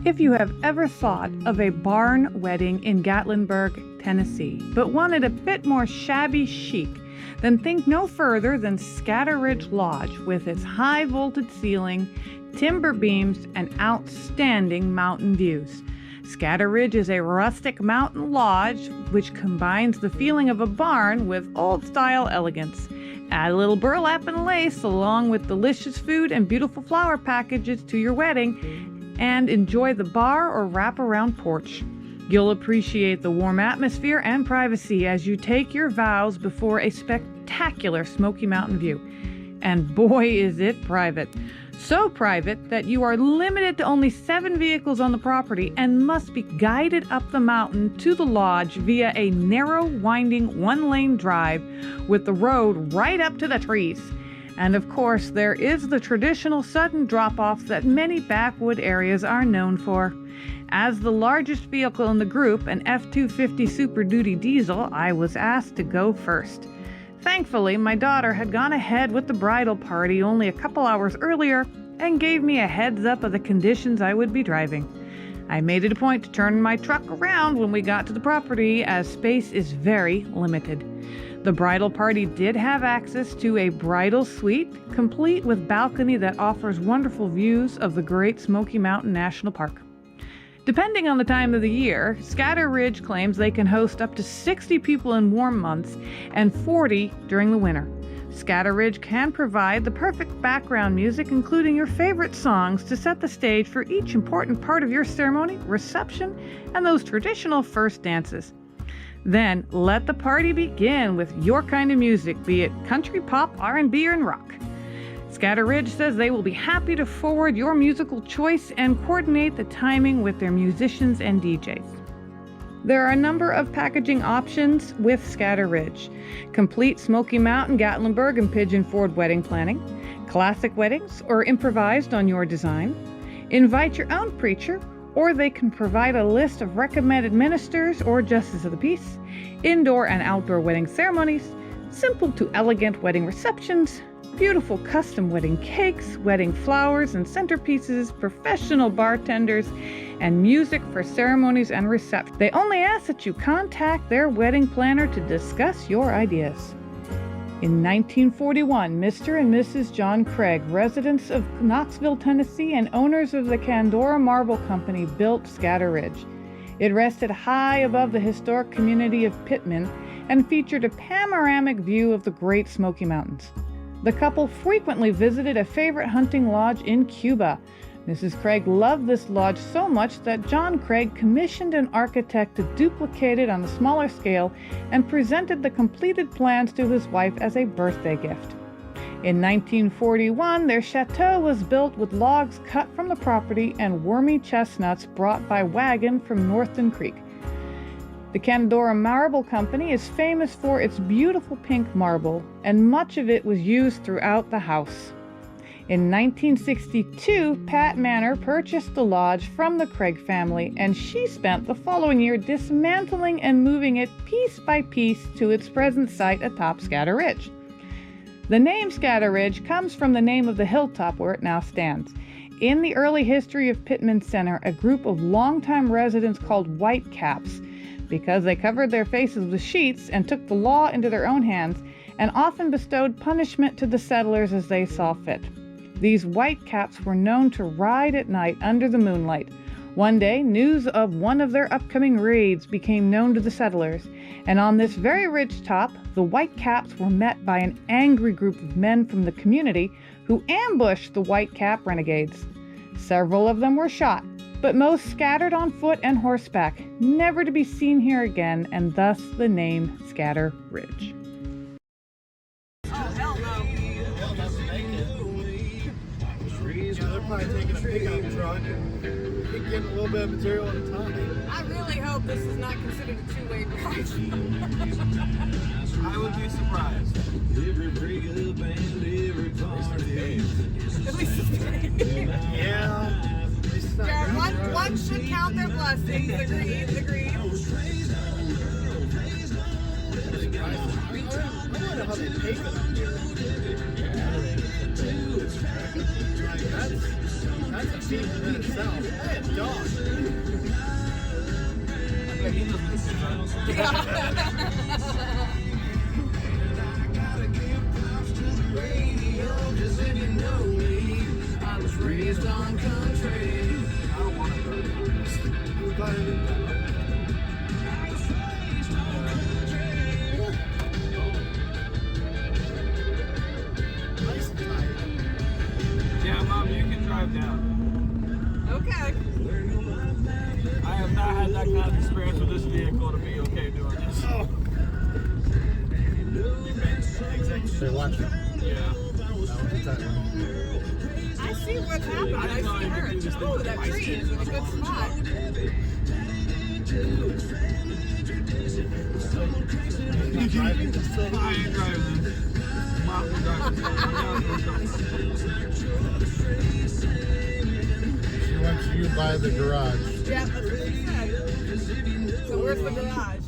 If you have ever thought of a barn wedding in Gatlinburg, Tennessee, but wanted a bit more shabby chic, then think no further than Scatterridge Lodge with its high-vaulted ceiling, timber beams, and outstanding mountain views. Scatterridge is a rustic mountain lodge which combines the feeling of a barn with old-style elegance. Add a little burlap and lace along with delicious food and beautiful flower packages to your wedding, and enjoy the bar or wrap-around porch. You'll appreciate the warm atmosphere and privacy as you take your vows before a spectacular Smoky Mountain view. And boy, is it private. So private that you are limited to only 7 vehicles on the property and must be guided up the mountain to the lodge via a narrow, winding, one-lane drive with the road right up to the trees. And of course, there is the traditional sudden drop-off that many backwood areas are known for. As the largest vehicle in the group, an F-250 Super Duty diesel, I was asked to go first. Thankfully, my daughter had gone ahead with the bridal party only a couple hours earlier and gave me a heads up of the conditions I would be driving. I made it a point to turn my truck around when we got to the property, as space is very limited. The bridal party did have access to a bridal suite, complete with balcony that offers wonderful views of the Great Smokey Mountain National Park. Depending on the time of the year, Scatterridge claims they can host up to 60 people in warm months and 40 during the winter. Scatterridge can provide the perfect background music, including your favorite songs, to set the stage for each important part of your ceremony, reception, and those traditional first dances. Then let the party begin with your kind of music, be it country, pop, R&B, or rock. Scatterridge says they will be happy to forward your musical choice and coordinate the timing with their musicians and DJs. There are a number of packaging options with Scatterridge: complete Smoky Mountain, Gatlinburg, and Pigeon Forge wedding planning, classic weddings, or improvised on your design, invite your own preacher, or they can provide a list of recommended ministers or justice of the peace, indoor and outdoor wedding ceremonies, simple to elegant wedding receptions, beautiful custom wedding cakes, wedding flowers and centerpieces, professional bartenders, and music for ceremonies and receptions. They only ask that you contact their wedding planner to discuss your ideas. In 1941, Mr. and Mrs. John Craig, residents of Knoxville, Tennessee, and owners of the Candora Marble Company, built Scatterridge. It rested high above the historic community of Pittman and featured a panoramic view of the Great Smoky Mountains. The couple frequently visited a favorite hunting lodge in Cuba. Mrs. Craig loved this lodge so much that John Craig commissioned an architect to duplicate it on a smaller scale and presented the completed plans to his wife as a birthday gift. In 1941, their chateau was built with logs cut from the property and wormy chestnuts brought by wagon from Northern Creek. The Candora Marble Company is famous for its beautiful pink marble, and much of it was used throughout the house. In 1962, Pat Manor purchased the lodge from the Craig family, and she spent the following year dismantling and moving it piece by piece to its present site atop Scatterridge. The name Scatterridge comes from the name of the hilltop where it now stands. In the early history of Pittman Center, a group of longtime residents called Whitecaps, because they covered their faces with sheets and took the law into their own hands, and often bestowed punishment to the settlers as they saw fit. These Whitecaps were known to ride at night under the moonlight. One day, news of one of their upcoming raids became known to the settlers, and on this very ridge top, the Whitecaps were met by an angry group of men from the community who ambushed the Whitecap renegades. Several of them were shot, but most scattered on foot and horseback, never to be seen here again, and thus the name Scatterridge. They're probably taking a pickup truck and getting a little bit of material at a time. I really hope this is not considered a two-way ride. I would be surprised. At least it's paid. Yeah. Yeah, one should count their blessings. Agreed. I wonder how they pay for that here. That's a feat in itself. I had dogs. Yeah, Mom, you can drive down. Okay. I have not had that kind of experience with this vehicle to be okay doing this. Oh. Say watch it. Yeah. I see what's happening. I see her. Oh, that tree is in a good spot. You driving this thing? I ain't driving this. Mom can drive this. She wants you by the garage. Yeah, that's what she said. So where's the garage?